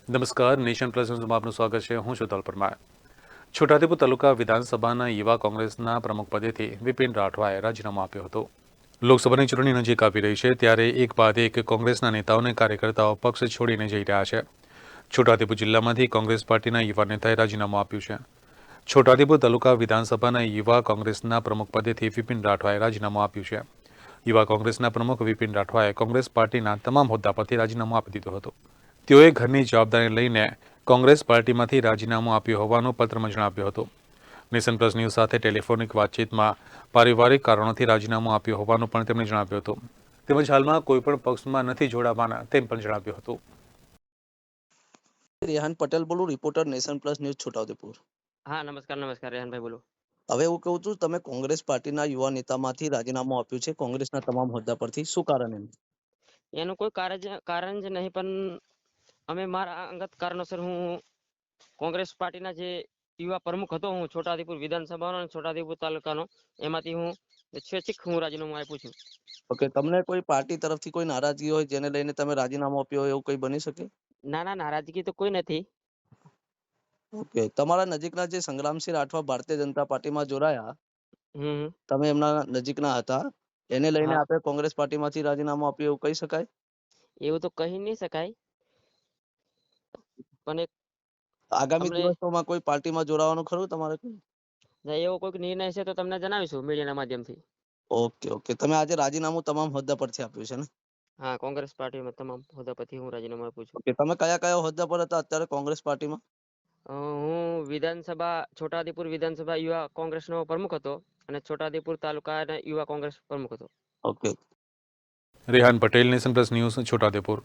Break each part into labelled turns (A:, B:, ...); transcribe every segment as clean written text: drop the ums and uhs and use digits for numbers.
A: નમસ્કાર, nation plus ન્યૂઝમાં આપનું સ્વાગત છે. હું છું તલ પરમાર. છોટાઉદેપુર તાલુકા વિધાનસભાના યુવા કોંગ્રેસના પ્રમુખ પદેથી વિપિન રાઠવાએ રાજીનામું આપ્યું હતું. લોકસભાની ચૂંટણી નજીક આવી રહી છે ત્યારે એક બાદ એક કોંગ્રેસના નેતાઓ અને કાર્યકર્તાઓ પક્ષ છોડીને જઈ રહ્યા છે. છોટાઉદેપુર જિલ્લામાંથી કોંગ્રેસ પાર્ટીના યુવા નેતાએ રાજીનામું આપ્યું છે. છોટાઉદેપુર તાલુકા વિધાનસભાના યુવા કોંગ્રેસના પ્રમુખ પદેથી વિપિન રાઠવાએ રાજીનામું આપ્યું છે. યુવા કોંગ્રેસના પ્રમુખ વિપિન રાઠવાએ કોંગ્રેસ પાર્ટીના તમામ હોદ્દા પરથી રાજીનામું આપી દીધું હતું. તેઓએ ઘરની જવાબદારી લઈને કોંગ્રેસ પાર્ટીમાંથી રાજીનામું આપ્યું હોવાનું પત્રમાં જણાવ્યું હતું. નેશન પ્લસ ન્યૂઝ સાથે ટેલિફોનિક વાતચીતમાં પારિવારિક કારણોથી રાજીનામું આપ્યું હોવાનું પણ તેમણે જણાવ્યું હતું. તેમજ હાલમાં કોઈપણ પક્ષમાં નથી જોડાવાના તેમ પણ જણાવ્યું હતું.
B: રેહાન પટેલ બોલું, reporter nation plus news Chhota Udaipur.
C: હા, નમસ્કાર રેહાનભાઈ બોલું.
B: હવે હું કહું છું, તમે કોંગ્રેસ પાર્ટીના યુવા નેતામાંથી રાજીનામું આપ્યું છે કોંગ્રેસના તમામ હોદ્દા પરથી, શું કારણ
C: એનું કોઈ કારણ જ નહીં, પણ અમે મારા અંગત કારણોસર હું કોંગ્રેસ પાર્ટીના જે યુવા પ્રમુખ હતો, હું છોટાઉદેપુર વિધાનસભાનો અને છોટાઉદેપુર તાલુકાનો, એમાંથી હું સ્વૈચ્છિક રાજીનામું આપ્યું છું.
B: ઓકે, તમને કોઈ પાર્ટી તરફથી કોઈ નારાજગી હોય જેને લઈને તમે રાજીનામું આપ્યું હોય એવું કંઈ બની શકે?
C: ના, નારાજગી તો કોઈ નથી.
B: ઓકે, તમારા નજીકના જે સંગ્રામસિંહ રાઠવા ભારતીય જનતા પાર્ટીમાં જોડાયા, તમે એમના નજીકના હતા, એને લઈને
C: હા.
B: આપણે કોંગ્રેસ પાર્ટીમાંથી રાજીનામું આપ્યું એવું કહી શકાય?
C: એવું તો કહી નહીં શકાય, પણ
B: આગામી
C: આપણે
B: દિવસોમાં કોઈ પાર્ટીમાં જોડાવાનું ખરું તમારે?
C: એવો કોઈક નિર્ણય છે તો તમને જણાવીશું મીડિયાના માધ્યમથી.
B: ઓકે, તમે આજે રાજીનામું તમામ હોદ્દા પરથી આપ્યું છે ને?
C: હા, કોંગ્રેસ પાર્ટીમાં તમામ હોદ્દા પરથી હું રાજીનામું આપું છું.
B: ઓકે, તમે કયા હોદ્દા પર હતા અત્યારે કોંગ્રેસ પાર્ટીમાં?
C: હું છોટાઉદેપુર વિધાનસભા યુવા કોંગ્રેસનો પ્રમુખ હતો અને છોટાઉદેપુર તાલુકાના યુવા કોંગ્રેસ પ્રમુખ હતો.
B: Okay.
A: Rehan Patel, nation plus news, Chhota Udepur.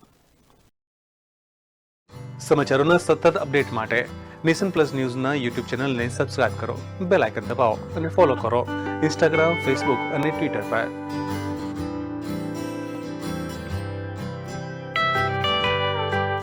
A: સમાચારોના સતત અપડેટ માટે નેશન પ્લસ ન્યૂઝના યુટ્યુબ ચેનલને સબસ્ક્રાઇબ કરો, બેલ આઇકન દબાવો અને ફોલો કરો ઇન્સ્ટાગ્રામ, ફેસબુક અને ટ્વિટર પર.